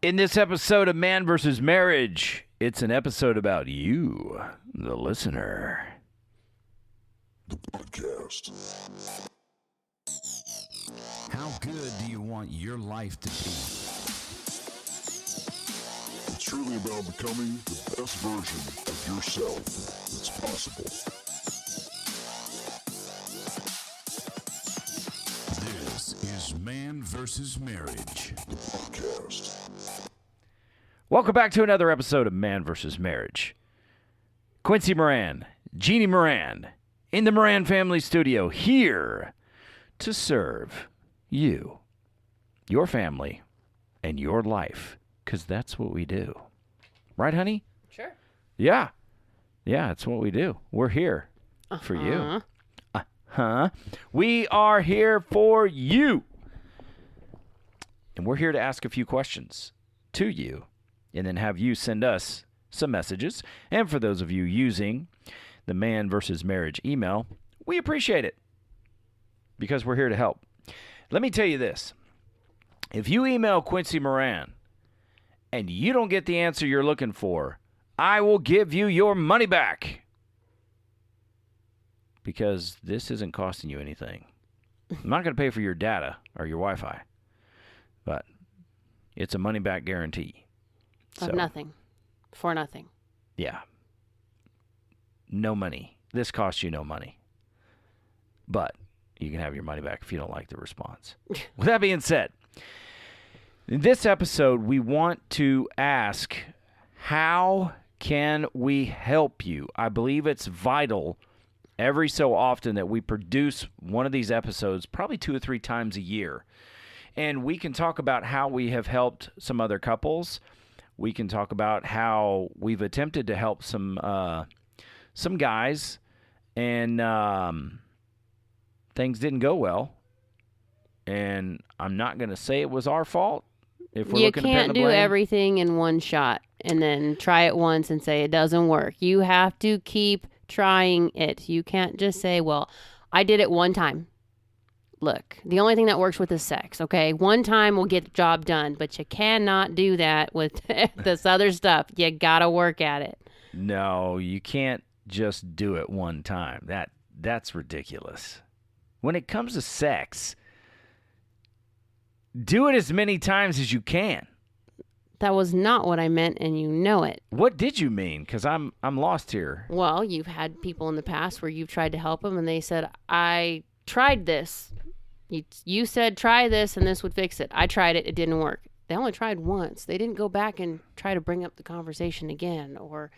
In this episode of Man vs. Marriage, it's an episode about you, the listener. The podcast. How good do you want your life to be? It's truly about becoming the best version of yourself that's possible. This is Man vs. Marriage. The podcast. Welcome back to another episode of Man vs. Marriage. Quincy Moran, Jeannie Moran, in the Moran family studio, here to serve you, your family, and your life, because that's what we do. Right, honey? Sure. Yeah. Yeah, that's what we do. We're here for you. We are here for you. And we're here to ask a few questions to you and then have you send us some messages. And for those of you using the Man vs. Marriage email, we appreciate it because we're here to help. Let me tell you this. If you email Quincy Moran and you don't get the answer you're looking for, I will give you your money back because this isn't costing you anything. I'm not going to pay for your data or your Wi-Fi, but it's a money-back guarantee. Of nothing. For nothing. Yeah. No money. This costs you no money. But you can have your money back if you don't like the response. With that being said, in this episode, we want to ask, how can we help you? I believe it's vital every so often that we produce one of these episodes, probably 2 or 3 times a year. And we can talk about how we have helped some other couples. We can talk about how we've attempted to help some guys, and things didn't go well. And I'm not going to say it was our fault. If we're You looking to pin can't the do blame. everything in one shot and then try it once and say it doesn't work. You have to keep trying it. You can't just say, well, I did it one time. Look, the only thing that works with is sex, okay? One time will get the job done, but you cannot do that with this other stuff. You got to work at it. No, you can't just do it one time. That's ridiculous. When it comes to sex, do it as many times as you can. That was not what I meant, and you know it. What did you mean? Because I'm lost here. Well, you've had people in the past where you've tried to help them, and they said, I tried this. You said try this and this would fix it. I tried it. It didn't work. They only tried once. They didn't go back and try to bring up the conversation again, or,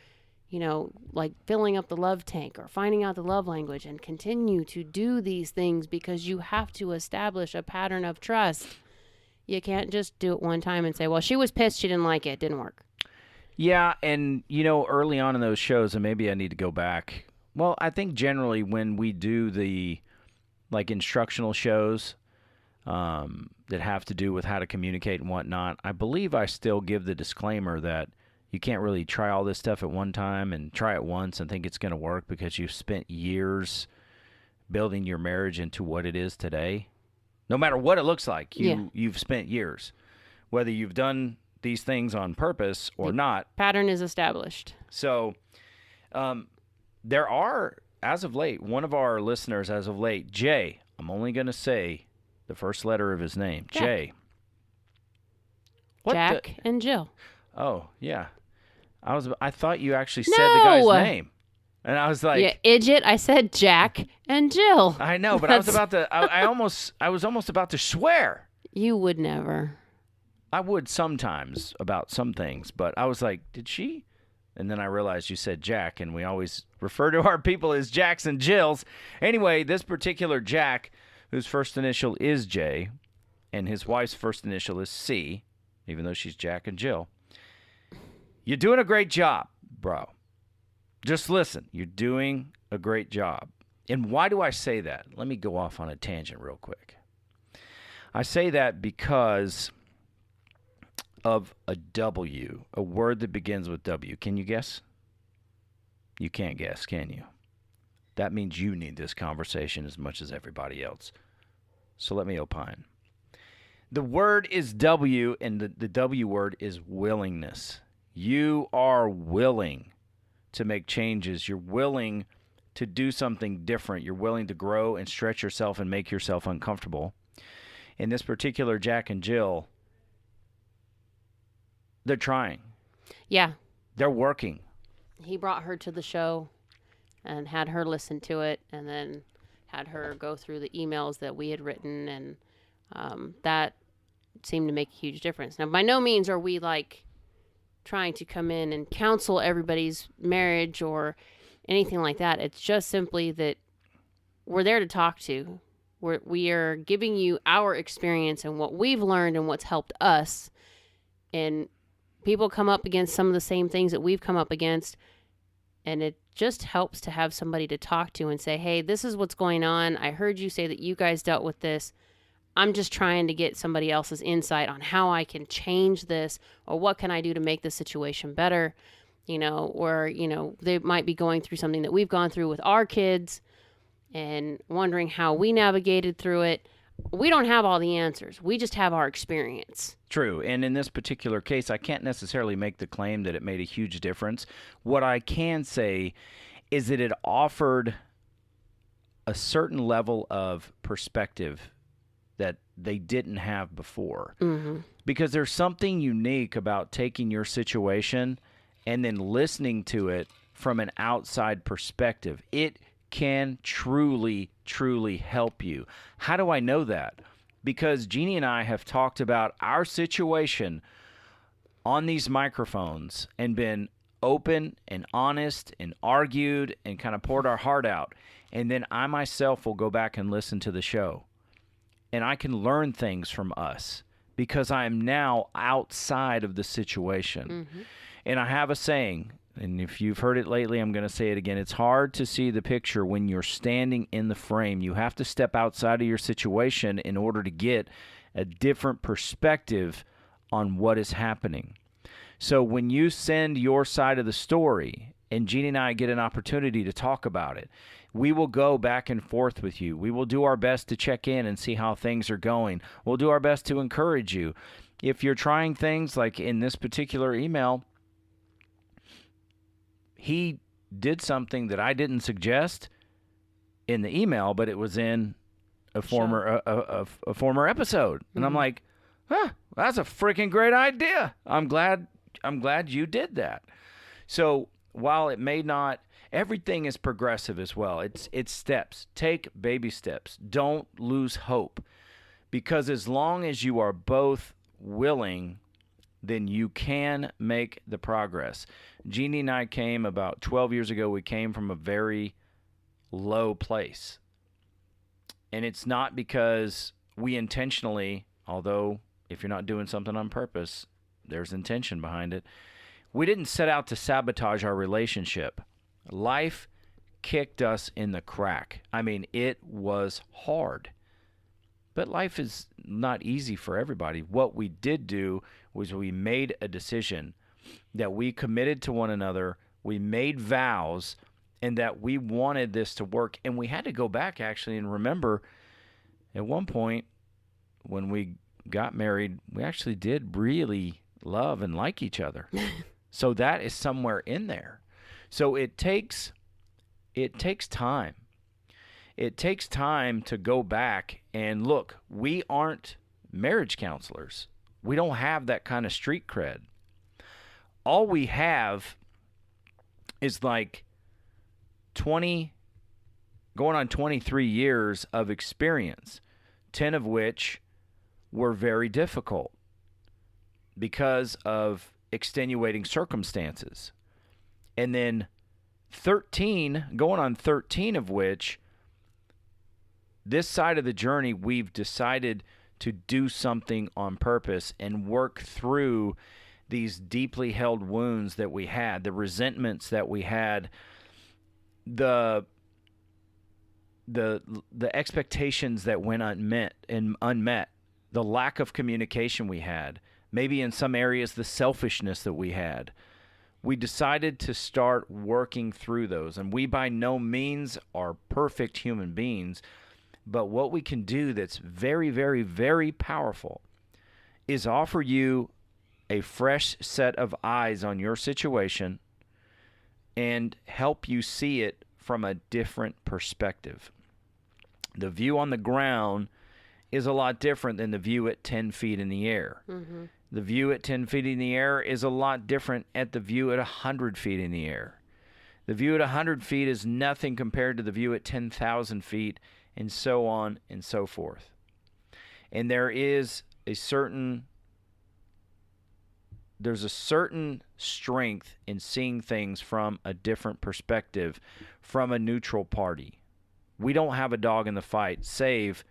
like filling up the love tank or finding out the love language, and continue to do these things because you have to establish a pattern of trust. You can't just do it one time and say, well, she was pissed. She didn't like it. It didn't work. Yeah, and, early on in those shows, and maybe I need to go back. Well, I think generally when we do the instructional shows that have to do with how to communicate and whatnot, I believe I still give the disclaimer that you can't really try all this stuff at one time and try it once and think it's going to work because you've spent years building your marriage into what it is today. No matter what it looks like, you've spent years. Whether you've done these things on purpose or not. Pattern is established. So there are, as of late, one of our listeners as of late, Jay, I'm only going to say the first letter of his name, Jack. Jay. Jack and Jill. Oh, yeah. I thought you actually said the guy's name. And I was like, yeah, idiot. I said Jack and Jill. I know, but I was almost about to swear. You would never. I would sometimes about some things, but I was like, did she? And then I realized you said Jack, and we always refer to our people as Jacks and Jills. Anyway, this particular Jack, whose first initial is J, and his wife's first initial is C, even though she's Jack and Jill. You're doing a great job, bro. Just listen. You're doing a great job. And why do I say that? Let me go off on a tangent real quick. I say that because of a W, a word that begins with W. Can you guess? You can't guess, can you? That means you need this conversation as much as everybody else. So let me opine. The word is W, and the W word is willingness. You are willing to make changes. You're willing to do something different. You're willing to grow and stretch yourself and make yourself uncomfortable. In this particular Jack and Jill, they're trying. Yeah. They're working. He brought her to the show and had her listen to it, and then had her go through the emails that we had written, and that seemed to make a huge difference. Now, by no means are we like trying to come in and counsel everybody's marriage or anything like that. It's just simply that we're there to talk to. We are giving you our experience and what we've learned and what's helped us. And people come up against some of the same things that we've come up against. And it just helps to have somebody to talk to and say, hey, this is what's going on. I heard you say that you guys dealt with this. I'm just trying to get somebody else's insight on how I can change this, or what can I do to make the situation better, or, they might be going through something that we've gone through with our kids and wondering how we navigated through it. We don't have all the answers. We just have our experience. True. And in this particular case, I can't necessarily make the claim that it made a huge difference. What I can say is that it offered a certain level of perspective that they didn't have before. Mm-hmm. Because there's something unique about taking your situation and then listening to it from an outside perspective. It can truly, truly help you. How do I know that? Because Jeannie and I have talked about our situation on these microphones and been open and honest and argued and kind of poured our heart out. And then I myself will go back and listen to the show. And I can learn things from us because I am now outside of the situation. Mm-hmm. And I have a saying, and if you've heard it lately, I'm going to say it again. It's hard to see the picture when you're standing in the frame. You have to step outside of your situation in order to get a different perspective on what is happening. So when you send your side of the story, and Jeannie and I get an opportunity to talk about it, we will go back and forth with you. We will do our best to check in and see how things are going. We'll do our best to encourage you. If you're trying things like in this particular email, he did something that I didn't suggest in the email, but it was in a former episode. Mm-hmm. And I'm like, that's a freaking great idea. I'm glad you did that. So while it may not, everything is progressive as well. It's steps. Take baby steps. Don't lose hope. Because as long as you are both willing, then you can make the progress. Jeannie and I came about 12 years ago. We came from a very low place. And it's not because we intentionally, although if you're not doing something on purpose, there's intention behind it. We didn't set out to sabotage our relationship. Life kicked us in the crack. I mean, it was hard. But life is not easy for everybody. What we did do was we made a decision that we committed to one another, we made vows, and that we wanted this to work. And we had to go back, actually, and remember, at one point, when we got married, we actually did really love and like each other. So that is somewhere in there. So it takes time. It takes time to go back and look. We aren't marriage counselors. We don't have that kind of street cred. All we have is like 20, going on 23 years of experience, 10 of which were very difficult because of extenuating circumstances. And then 13, going on 13 of which, this side of the journey, we've decided to do something on purpose and work through these deeply held wounds that we had, the resentments that we had, the expectations that went unmet, the lack of communication we had, maybe in some areas the selfishness that we had. We decided to start working through those, and we by no means are perfect human beings, but what we can do that's very, very, very powerful is offer you a fresh set of eyes on your situation and help you see it from a different perspective. The view on the ground is a lot different than the view at 10 feet in the air. Mm-hmm. The view at 10 feet in the air is a lot different at the view at 100 feet in the air. The view at 100 feet is nothing compared to the view at 10,000 feet, and so on and so forth. And there's a certain strength in seeing things from a different perspective, from a neutral party. We don't have a dog in the fight, save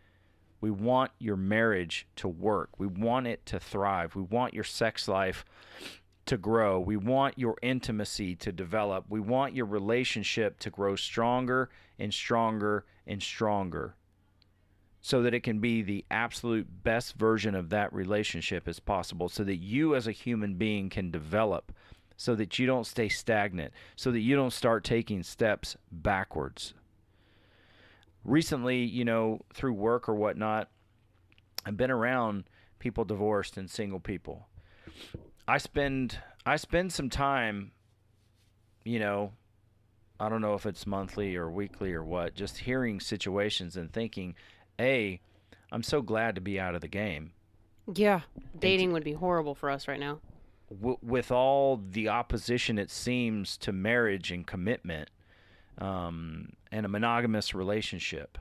we want your marriage to work. We want it to thrive. We want your sex life to grow. We want your intimacy to develop. We want your relationship to grow stronger and stronger and stronger, so that it can be the absolute best version of that relationship as possible, so that you as a human being can develop, so that you don't stay stagnant, so that you don't start taking steps backwards. Recently, through work or whatnot, I've been around people divorced and single people. I spend some time, I don't know if it's monthly or weekly or what, just hearing situations and thinking, I'm so glad to be out of the game. Yeah. Dating would be horrible for us right now. With all the opposition it seems to marriage and commitment, and a monogamous relationship,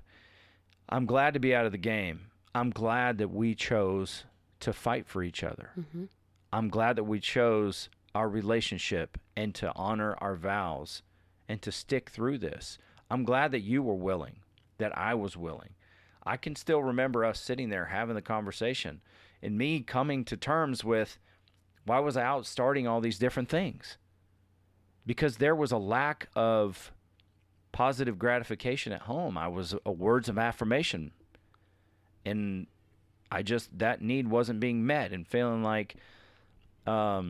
I'm glad to be out of the game. I'm glad that we chose to fight for each other. Mm-hmm. I'm glad that we chose our relationship and to honor our vows and to stick through this. I'm glad that you were willing, that I was willing. I can still remember us sitting there having the conversation and me coming to terms with, why was I out starting all these different things? Because there was a lack of positive gratification at home. I was words of affirmation, and that need wasn't being met, and feeling like I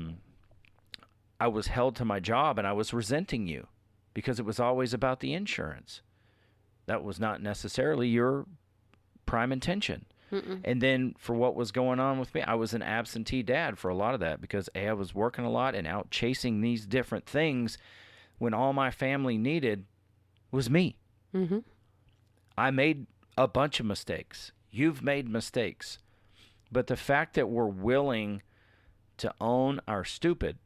was held to my job, and I was resenting you because it was always about the insurance. That was not necessarily your prime intention. Mm-mm. And then for what was going on with me, I was an absentee dad for a lot of that, because I was working a lot and out chasing these different things when all my family needed was me. Mm-hmm. I made a bunch of mistakes. You've made mistakes. But the fact that we're willing to own our stupid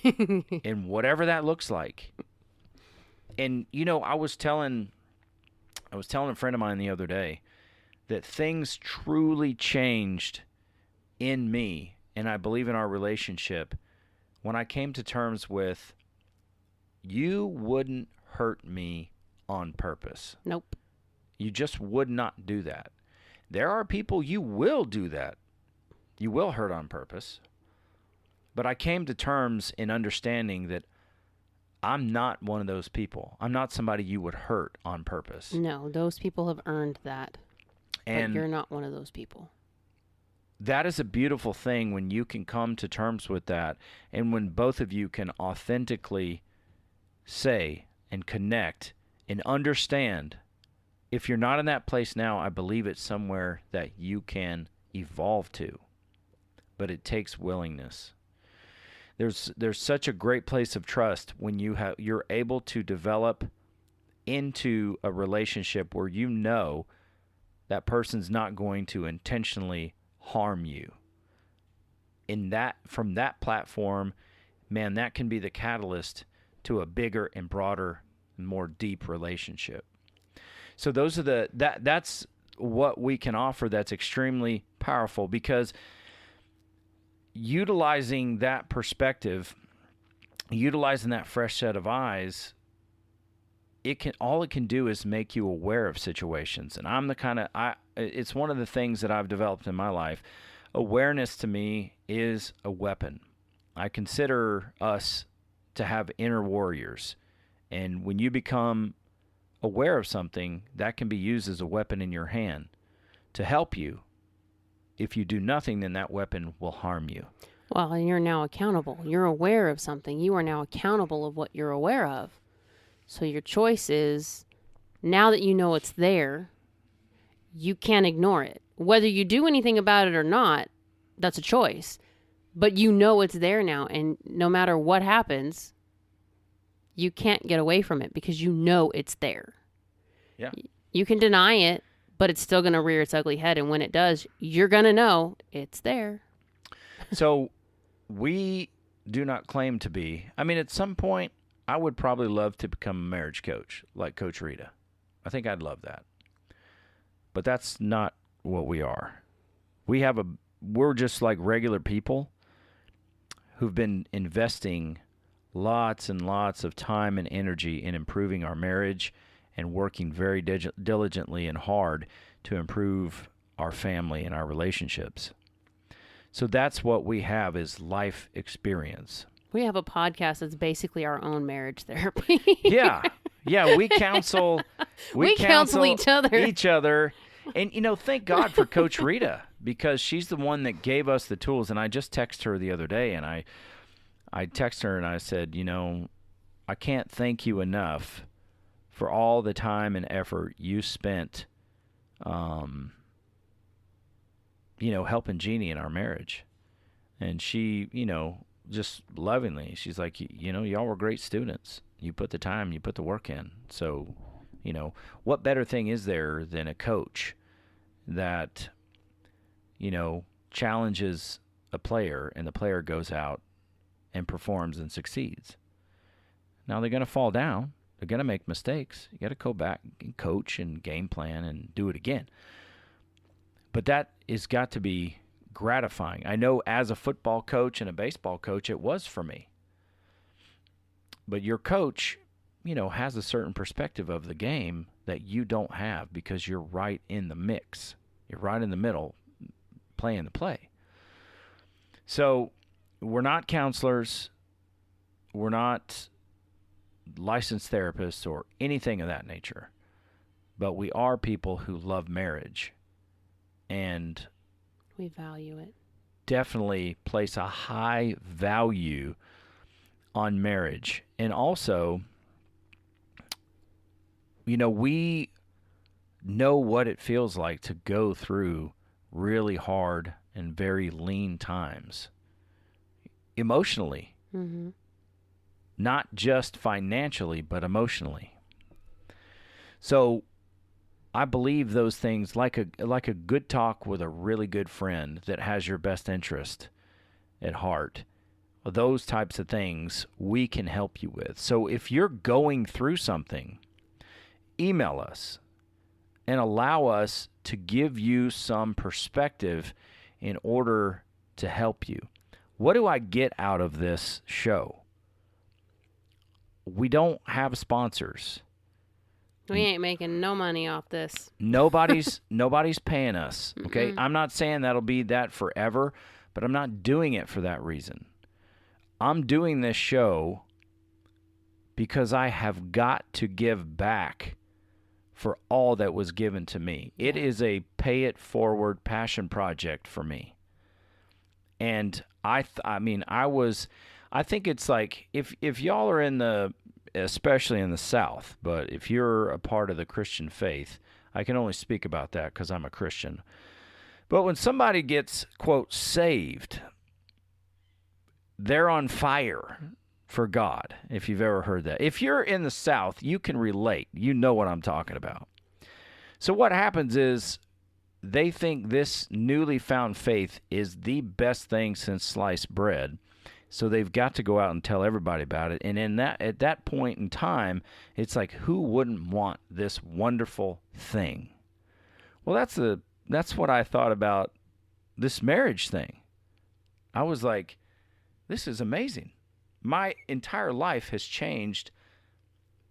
and whatever that looks like. And, I was telling a friend of mine the other day that things truly changed in me, and I believe in our relationship, when I came to terms with, you wouldn't hurt me on purpose. Nope. You just would not do that. There are people you will do that. You will hurt on purpose. But I came to terms in understanding that I'm not one of those people. I'm not somebody you would hurt on purpose. No, those people have earned that. And but you're not one of those people. That is a beautiful thing when you can come to terms with that, and when both of you can authentically say and connect and understand. If you're not in that place now, I believe it's somewhere that you can evolve to. But it takes willingness. There's such a great place of trust when you're able to develop into a relationship where that person's not going to intentionally harm you. From that platform, man, that can be the catalyst to a bigger and broader and more deep relationship. So that's what we can offer that's extremely powerful, because utilizing that perspective, utilizing that fresh set of eyes, all it can do is make you aware of situations. And it's one of the things that I've developed in my life. Awareness to me is a weapon. I consider us to have inner warriors. And when you become aware of something, that can be used as a weapon in your hand to help you. If you do nothing, then that weapon will harm you. Well, and you're now accountable. You're aware of something. You are now accountable of what you're aware of. So your choice is, now that you know it's there, you can't ignore it. Whether you do anything about it or not, that's a choice. But you know it's there now, and no matter what happens, you can't get away from it because you know it's there. Yeah. You can deny it, but it's still going to rear its ugly head, and when it does, you're going to know it's there. So we do not claim to be. I mean, at some point, I would probably love to become a marriage coach like Coach Rita. I think I'd love that. But that's not what we are. We're just like regular people who've been investing lots and lots of time and energy in improving our marriage and working very diligently and hard to improve our family and our relationships. So that's what we have is life experience. We have a podcast that's basically our own marriage therapy. Yeah. We counsel. We counsel each other. And, thank God for Coach Rita because she's the one that gave us the tools. And I just texted her the other day, and I texted her and I said, I can't thank you enough for all the time and effort you spent, helping Jeannie in our marriage. And she, just lovingly, she's like, y'all were great students. You put the time, you put the work in. So, what better thing is there than a coach that, challenges a player and the player goes out and performs and succeeds. Now they're going to fall down. They're going to make mistakes. You got to go back and coach and game plan and do it again. But that has got to be gratifying. I know as a football coach and a baseball coach, it was for me. But your coach, has a certain perspective of the game that you don't have because you're right in the mix. You're right in the middle playing the play. So we're not counselors. We're not licensed therapists or anything of that nature. But we are people who love marriage and we value it. Definitely place a high value on marriage. And also, we know what it feels like to go through really hard and very lean times emotionally. Mm-hmm. Not just financially, but emotionally. So I believe those things, like a good talk with a really good friend that has your best interest at heart, those types of things we can help you with. So if you're going through something, email us and allow us to give you some perspective in order to help you. What do I get out of this show? We don't have sponsors. We ain't making no money off this. Nobody's paying us, okay? I'm not saying that'll be that forever, but I'm not doing it for that reason. I'm doing this show because I have got to give back for all that was given to me. Yeah. It is a pay it forward passion project for me. And I think it's like if y'all are especially in the South, but if you're a part of the Christian faith, I can only speak about that because I'm a Christian. But when somebody gets, quote, saved, they're on fire for God, if you've ever heard that. If you're in the South, you can relate. You know what I'm talking about. So what happens is they think this newly found faith is the best thing since sliced bread. So they've got to go out and tell everybody about it. And at that point in time, it's like, who wouldn't want this wonderful thing? Well, that's what I thought about this marriage thing. I was like, this is amazing. My entire life has changed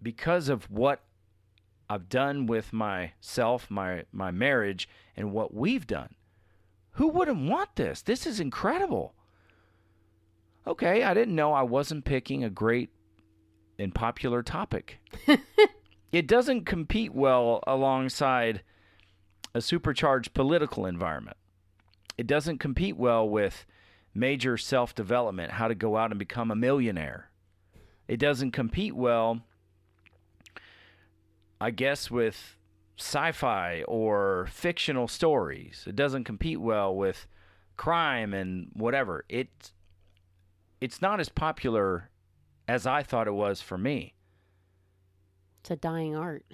because of what I've done with myself, my marriage, and what we've done. Who wouldn't want this? This is incredible. Okay, I didn't know I wasn't picking a great and popular topic. It doesn't compete well alongside a supercharged political environment. It doesn't compete well with major self-development, how to go out and become a millionaire. It doesn't compete well, I guess, with sci-fi or fictional stories. It doesn't compete well with crime and whatever. It's not as popular as I thought it was for me. It's a dying art.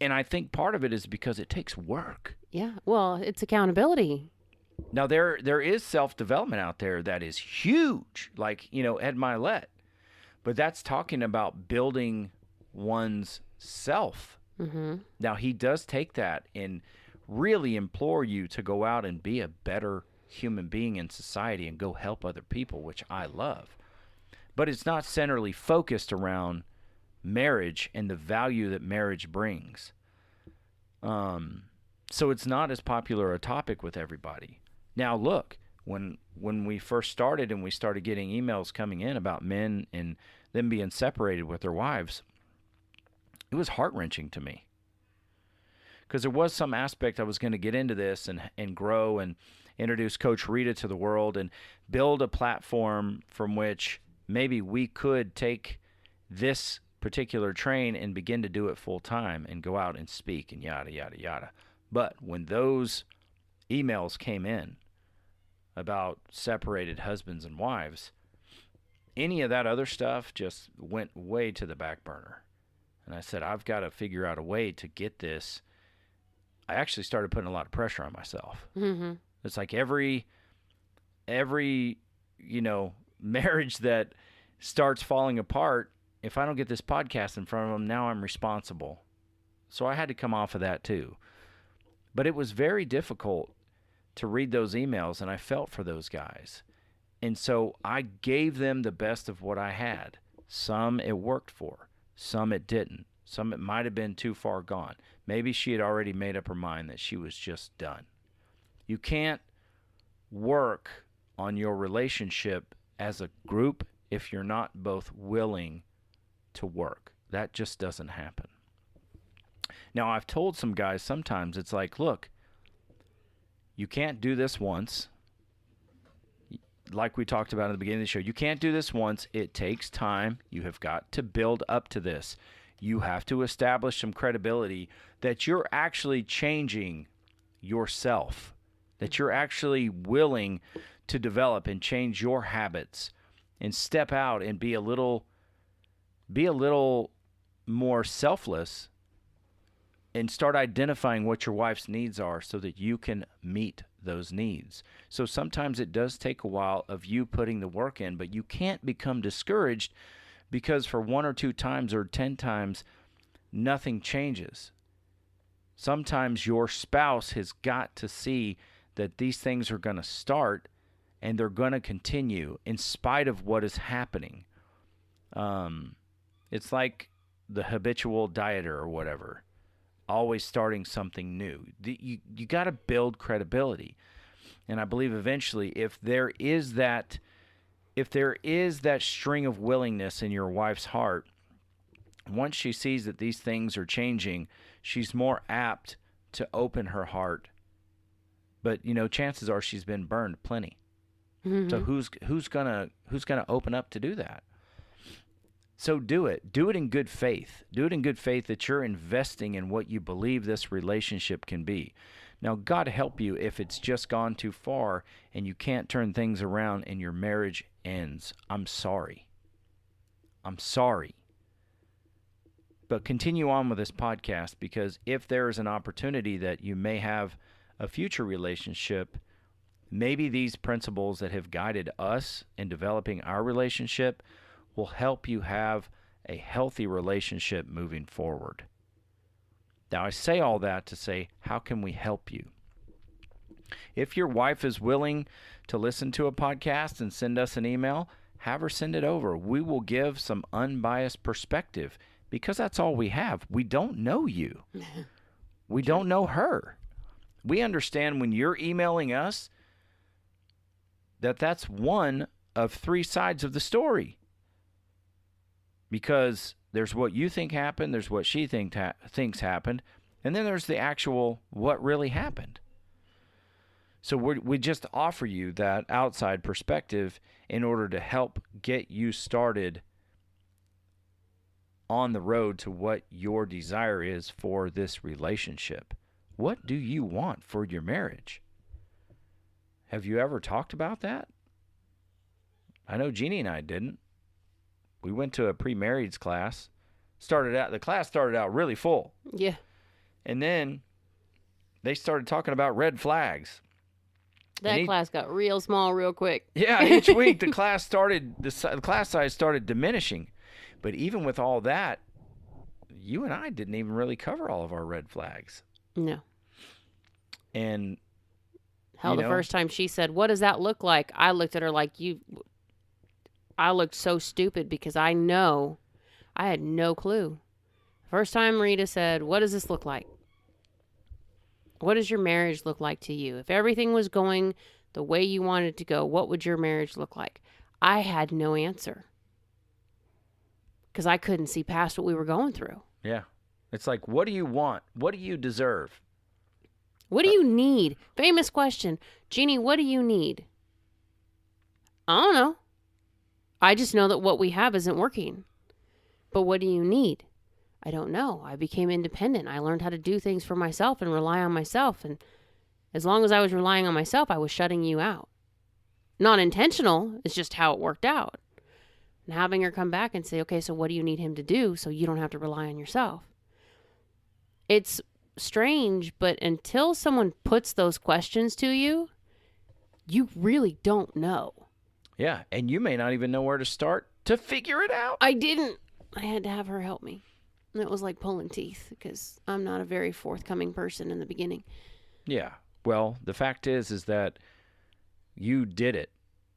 And I think part of it is because it takes work. Yeah. Well, it's accountability. Now, there is self-development out there that is huge, like, Ed Milet. But that's talking about building one's self. Mm-hmm. Now, he does take that and really implore you to go out and be a better human being in society and go help other people, which I love. But it's not centrally focused around marriage and the value that marriage brings. So it's not as popular a topic with everybody. Now, look, when we first started and we started getting emails coming in about men and them being separated with their wives, it was heart-wrenching to me. Because there was some aspect I was going to get into this and grow and introduce Coach Rita to the world and build a platform from which maybe we could take this particular train and begin to do it full time and go out and speak and yada, yada, yada. But when those emails came in about separated husbands and wives, any of that other stuff just went way to the back burner. And I said, I've got to figure out a way to get this. I actually started putting a lot of pressure on myself. Mm-hmm. It's like every marriage that starts falling apart, if I don't get this podcast in front of them, now I'm responsible. So I had to come off of that too. But it was very difficult to read those emails, and I felt for those guys. And so I gave them the best of what I had. Some it worked for, some it didn't. Some it might have been too far gone. Maybe she had already made up her mind that she was just done. You can't work on your relationship as a group if you're not both willing to work. That just doesn't happen. Now, I've told some guys sometimes, it's like, look, you can't do this once. Like we talked about at the beginning of the show, you can't do this once. It takes time. You have got to build up to this. You have to establish some credibility that you're actually changing yourself, that you're actually willing to develop and change your habits and step out and be a little more selfless and start identifying what your wife's needs are so that you can meet those needs. So sometimes it does take a while of you putting the work in, but you can't become discouraged because for 1 or 2 times or 10 times, nothing changes. Sometimes your spouse has got to see that these things are going to start and they're going to continue in spite of what is happening. It's like the habitual dieter or whatever, always starting something new. You got to build credibility. And I believe eventually if there is that string of willingness in your wife's heart, once she sees that these things are changing, she's more apt to open her heart. But chances are she's been burned plenty. Mm-hmm. So who's gonna open up to do that? So do it. Do it in good faith. Do it in good faith that you're investing in what you believe this relationship can be. Now, God help you if it's just gone too far and you can't turn things around and your marriage ends. I'm sorry. I'm sorry. But continue on with this podcast, because if there is an opportunity that you may have a future relationship, maybe these principles that have guided us in developing our relationship will help you have a healthy relationship moving forward. Now, I say all that to say, how can we help you? If your wife is willing to listen to a podcast and send us an email, have her send it over. We will give some unbiased perspective, because that's all we have. We don't know you. We don't know her. We understand when you're emailing us that that's one of 3 sides of the story. Because there's what you think happened, there's what she thinks happened, and then there's the actual what really happened. So we just offer you that outside perspective in order to help get you started on the road to what your desire is for this relationship. What do you want for your marriage? Have you ever talked about that? I know Jeannie and I didn't. We went to a pre-marrieds class. The class started out really full. Yeah. And then they started talking about red flags. That class got real small real quick. Yeah, each week the class size started diminishing. But even with all that, you and I didn't even really cover all of our red flags. No. And hell, the first time she said, "What does that look like?" I looked at her like I looked so stupid because I had no clue. First time Rita said, "What does this look like? What does your marriage look like to you? If everything was going the way you wanted it to go, what would your marriage look like?" I had no answer because I couldn't see past what we were going through. yeah, it's like, what do you want? What do you deserve? What do you need? Famous question. Jeannie, what do you need? I don't know. I just know that what we have isn't working. But what do you need? I don't know. I became independent. I learned how to do things for myself and rely on myself. And as long as I was relying on myself, I was shutting you out. Not intentional. It's just how it worked out. And having her come back and say, okay, so what do you need him to do so you don't have to rely on yourself? It's strange, but until someone puts those questions to you, you really don't know. Yeah, and you may not even know where to start to figure it out. I didn't. I had to have her help me. And it was like pulling teeth because I'm not a very forthcoming person in the beginning. Yeah. Well, the fact is that you did it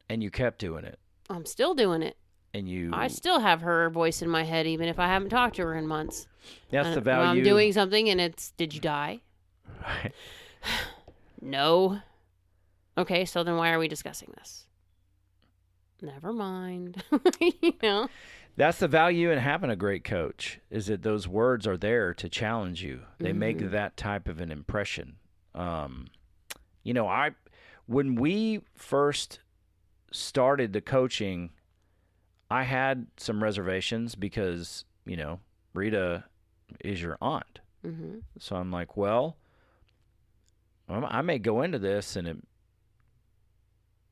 and you kept doing it. I'm still doing it. And I still have her voice in my head even if I haven't talked to her in months. That's the value. I'm doing something and it's, did you die? No. Okay, so then why are we discussing this? Never mind. You know? That's the value in having a great coach, is that those words are there to challenge you. They make that type of an impression. When we first started the coaching, I had some reservations because, Rita is your aunt. Mm-hmm. So I'm like, well, I may go into this and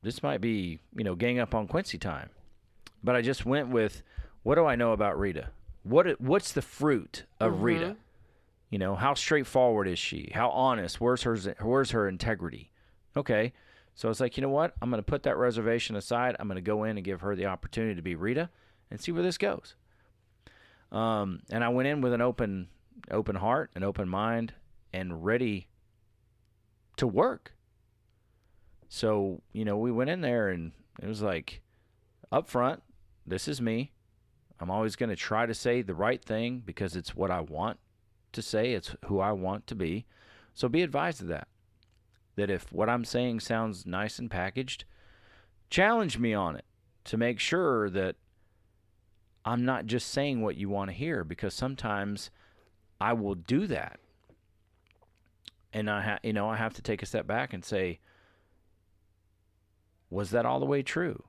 this might be, gang up on Quincy time. But I just went with, what do I know about Rita? What's the fruit of Rita? How straightforward is she? How honest? Where's her integrity? Okay. So I was like, you know what? I'm going to put that reservation aside. I'm going to go in and give her the opportunity to be Rita and see where this goes. And I went in with an open heart, an open mind, and ready to work. So, we went in there and it was like, up front, this is me. I'm always going to try to say the right thing because it's what I want to say. It's who I want to be. So be advised of that. That if what I'm saying sounds nice and packaged, challenge me on it to make sure that I'm not just saying what you want to hear, because sometimes I will do that. And I have to take a step back and say, was that all the way true?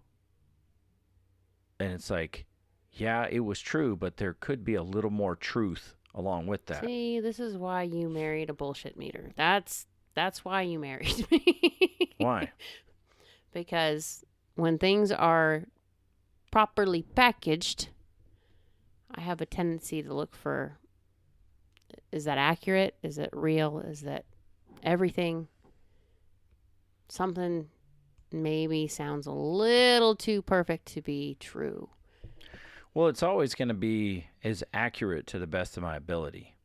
And it's like, yeah, it was true, but there could be a little more truth along with that. See, this is why you married a bullshit meter. That's why you married me. Why? Because when things are properly packaged, I have a tendency to look for, is that accurate? Is it real? Is that everything? Something maybe sounds a little too perfect to be true. Well, it's always going to be as accurate to the best of my ability.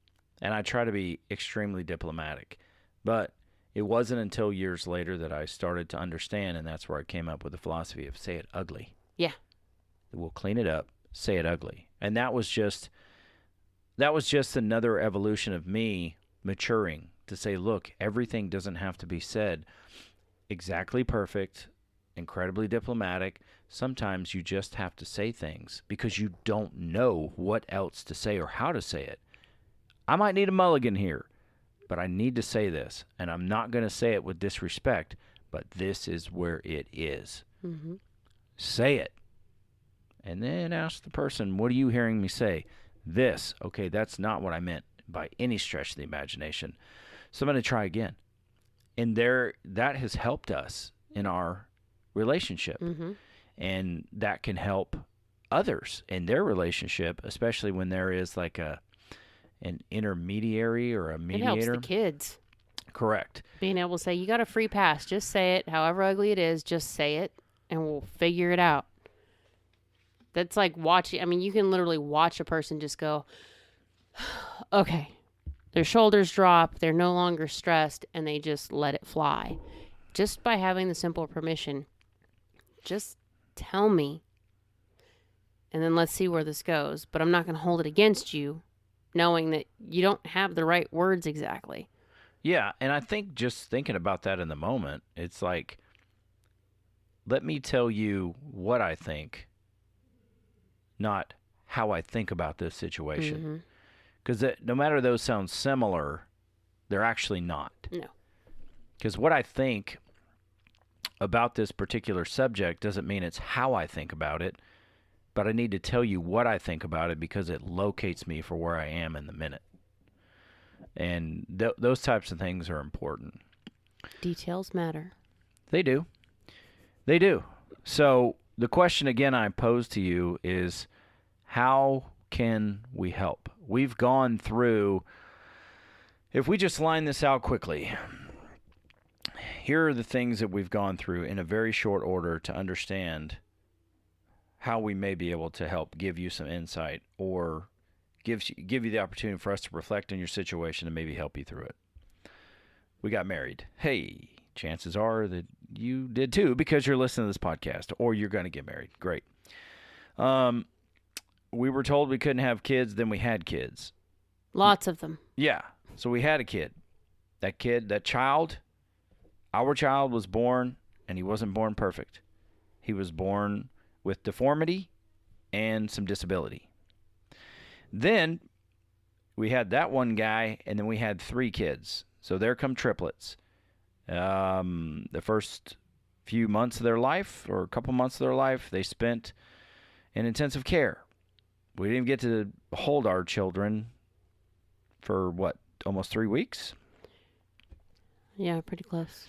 And I try to be extremely diplomatic. But it wasn't until years later that I started to understand, and that's where I came up with the philosophy of say it ugly. Yeah. We'll clean it up, say it ugly. And that was just another evolution of me maturing to say, look, everything doesn't have to be said exactly perfect, incredibly diplomatic. Sometimes you just have to say things because you don't know what else to say or how to say it. I might need a mulligan here, but I need to say this, and I'm not going to say it with disrespect, but this is where it is. Mm-hmm. Say it. And then ask the person, what are you hearing me say? This. Okay, that's not what I meant by any stretch of the imagination. So I'm going to try again. And that has helped us in our relationship. Mm-hmm. And that can help others in their relationship, especially when there is like an intermediary or a It mediator. helps the kids. Correct. Being able to say, you got a free pass. Just say it. However ugly it is, just say it, and we'll figure it out. That's like watching. I mean, you can literally watch a person just go, okay. Their shoulders drop. They're no longer stressed, and they just let it fly. Just by having the simple permission. Just tell me, and then let's see where this goes. But I'm not going to hold it against you, knowing that you don't have the right words exactly. Yeah, and I think just thinking about that in the moment, it's like, let me tell you what I think, not how I think about this situation. Because no matter those sound similar, they're actually not. No. Because what I think about this particular subject doesn't mean it's how I think about it, but I need to tell you what I think about it because it locates me for where I am in the minute. And those types of things are important. Details matter. They do. They do. So the question again I pose to you is, how can we help? We've gone through, if we just line this out quickly, here are the things that we've gone through in a very short order to understand how we may be able to help give you some insight or give you the opportunity for us to reflect on your situation and maybe help you through it. We got married. Hey, chances are that you did too because you're listening to this podcast, or you're going to get married. Great. We were told we couldn't have kids, then we had kids. Lots of them. Yeah. So we had a kid. That child, our child was born, and he wasn't born perfect. He was born with deformity and some disability. Then we had that one guy, and then we had 3 kids. So there come triplets. The first few months of their life, or a couple months of their life, they spent in intensive care. We didn't get to hold our children for, almost 3 weeks? Yeah, pretty close.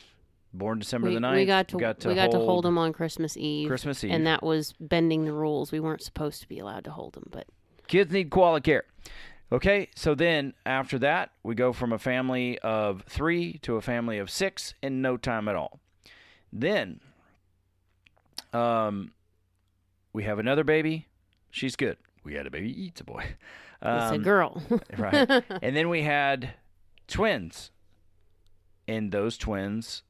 Born December the 9th. We got to hold them on Christmas Eve. Christmas Eve. And that was bending the rules. We weren't supposed to be allowed to hold them, but Kids need quality care. Okay, so then after that, we go from a family of 3 to a family of 6 in no time at all. Then we have another baby. She's good. We had a baby. It's a boy. it's a girl. Right. And then we had twins. And those twins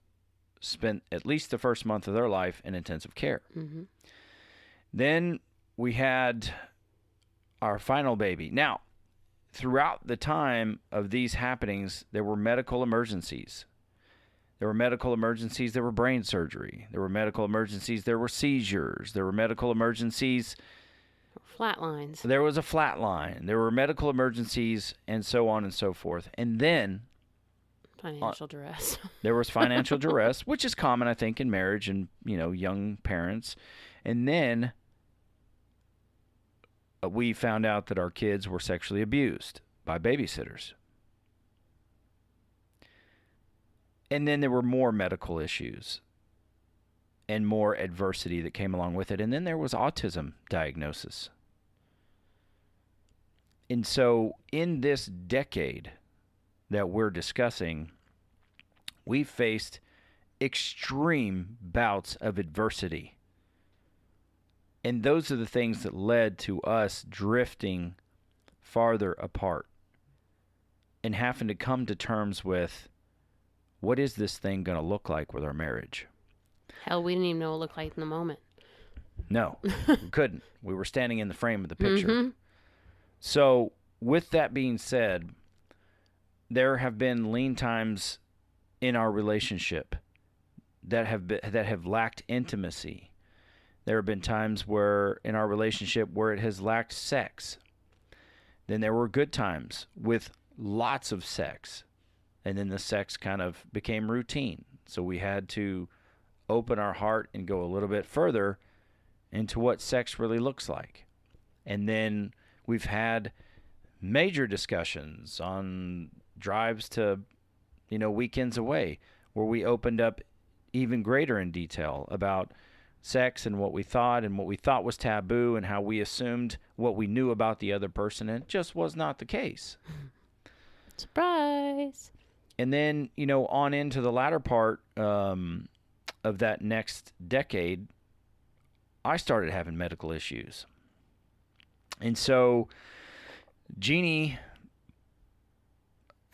spent at least the first month of their life in intensive care. Mm-hmm. Then we had our final baby. Now, throughout the time of these happenings, there were medical emergencies. There were medical emergencies. There were brain surgery. There were medical emergencies. There were seizures. There were medical emergencies. Flatlines. There was a flat line. There were medical emergencies, and so on and so forth. And then Financial duress. there was financial duress, which is common, I think, in marriage and, young parents. And then we found out that our kids were sexually abused by babysitters. And then there were more medical issues and more adversity that came along with it. And then there was autism diagnosis. And so in this decade that we're discussing, we faced extreme bouts of adversity. And those are the things that led to us drifting farther apart and having to come to terms with, what is this thing going to look like with our marriage? Hell, we didn't even know what it looked like in the moment. No, we couldn't. We were standing in the frame of the picture. Mm-hmm. So with that being said, there have been lean times in our relationship that have lacked intimacy. There have been times where in our relationship where it has lacked sex. Then there were good times with lots of sex. And then the sex kind of became routine. So we had to open our heart and go a little bit further into what sex really looks like. And then we've had major discussions on drives to, weekends away, where we opened up even greater in detail about sex and what we thought was taboo and how we assumed what we knew about the other person, and it just was not the case. Surprise. And then, on into the latter part of that next decade, I started having medical issues. And so Jeannie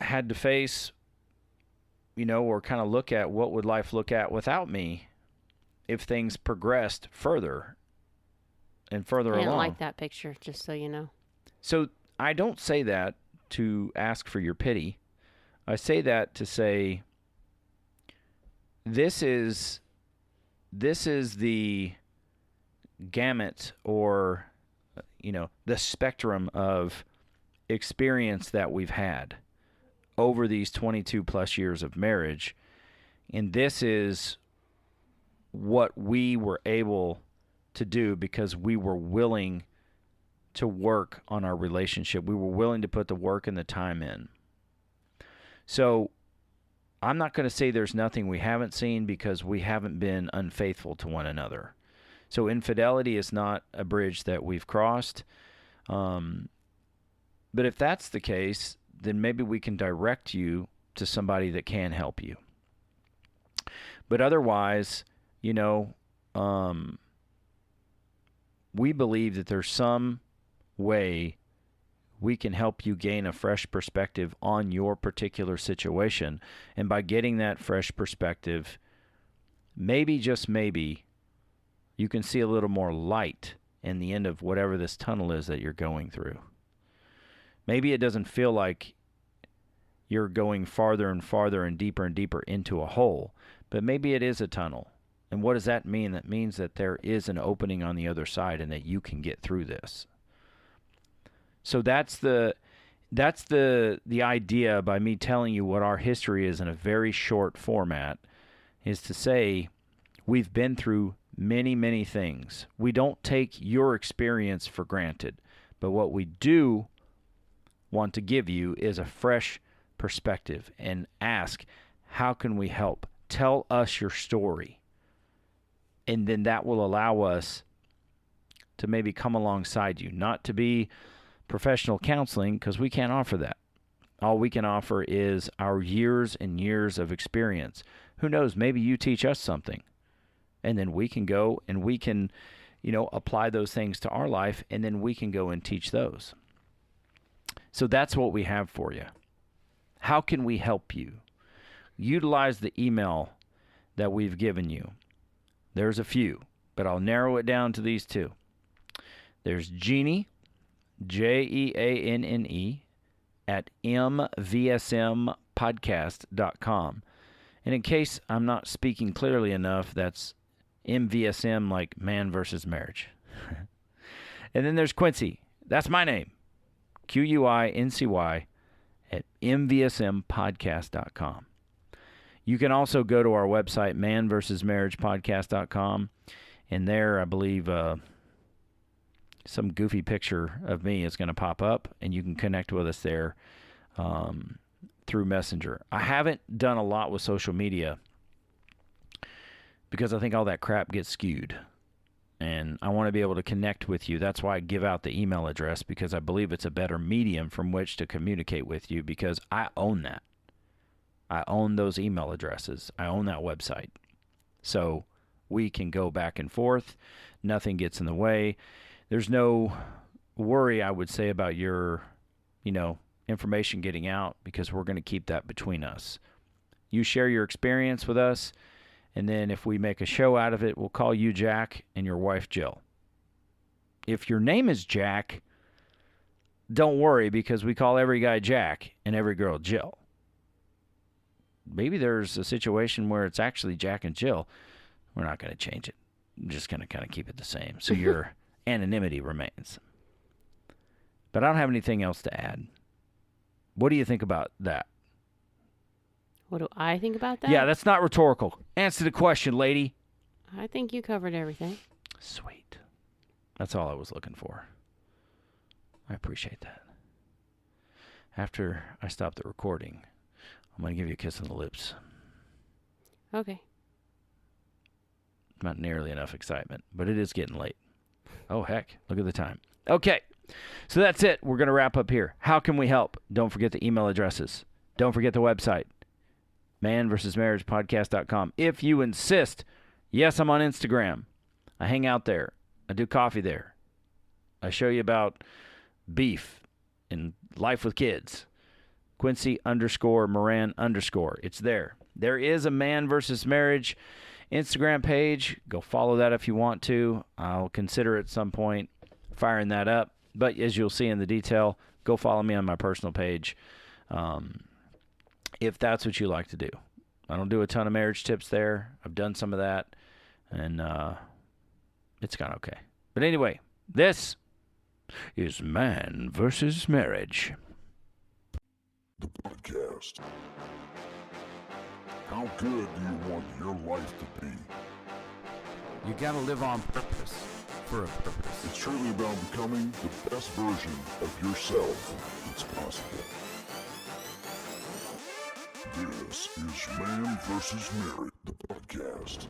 had to face, or kind of look at what would life look at without me if things progressed further and further I didn't along. like that picture, just so you know. So I don't say that to ask for your pity. I say that to say this is the gamut, or the spectrum of experience that we've had over these 22 plus years of marriage, and this is what we were able to do because we were willing to work on our relationship. We were willing to put the work and the time in. So I'm not going to say there's nothing we haven't seen, because we haven't been unfaithful to one another. So infidelity is not a bridge that we've crossed. But if that's the case, then maybe we can direct you to somebody that can help you. But otherwise, we believe that there's some way we can help you gain a fresh perspective on your particular situation. And by getting that fresh perspective, maybe, just maybe, you can see a little more light in the end of whatever this tunnel is that you're going through. Maybe it doesn't feel like you're going farther and farther and deeper into a hole, but maybe it is a tunnel. And what does that mean? That means that there is an opening on the other side and that you can get through this. So that's the idea by me telling you what our history is in a very short format, is to say we've been through many, many things. We don't take your experience for granted, but what we do want to give you is a fresh perspective and ask, how can we help? Tell us your story. And then that will allow us to maybe come alongside you, not to be professional counseling, because we can't offer that. All we can offer is our years and years of experience. Who knows, maybe you teach us something, and then we can go and we can, apply those things to our life, and then we can go and teach those. So that's what we have for you. How can we help you? Utilize the email that we've given you. There's a few, but I'll narrow it down to these two. There's Jeannie, Jeanne, at Manvsmarriagepodcast.com. And in case I'm not speaking clearly enough, that's MVSM, like man versus marriage. And then there's Quincy. That's my name. QUINCY at MVSMpodcast.com. You can also go to our website, manversusmarriagepodcast.com, and there, I believe, some goofy picture of me is going to pop up, and you can connect with us there through Messenger. I haven't done a lot with social media because I think all that crap gets skewed, and I want to be able to connect with you. That's why I give out the email address, because I believe it's a better medium from which to communicate with you, because I own that. I own those email addresses. I own that website. So we can go back and forth. Nothing gets in the way. There's no worry, I would say, about your, information getting out, because we're going to keep that between us. You share your experience with us, and then if we make a show out of it, we'll call you Jack and your wife Jill. If your name is Jack, don't worry, because we call every guy Jack and every girl Jill. Maybe there's a situation where it's actually Jack and Jill. We're not going to change it. I'm just going to kind of keep it the same, so your anonymity remains. But I don't have anything else to add. What do you think about that? What do I think about that? Yeah, that's not rhetorical. Answer the question, lady. I think you covered everything. Sweet. That's all I was looking for. I appreciate that. After I stop the recording, I'm going to give you a kiss on the lips. Okay. Not nearly enough excitement, but it is getting late. Oh, heck. Look at the time. Okay. So that's it. We're going to wrap up here. How can we help? Don't forget the email addresses. Don't forget the website, manvsmarriagepodcast.com. If you insist, yes, I'm on Instagram. I hang out there. I do coffee there. I show you about beef and life with kids. Quincy_Moran_. It's there. There is a Man versus Marriage Instagram page. Go follow that if you want to. I'll consider at some point firing that up. But as you'll see in the detail, go follow me on my personal page if that's what you like to do. I don't do a ton of marriage tips there. I've done some of that, and it's gone okay. But anyway, this is Man versus Marriage. The podcast. How good do you want your life to be? You gotta live on purpose, for a purpose. It's truly about becoming the best version of yourself that's possible. This is Man vs. Marriage, the podcast.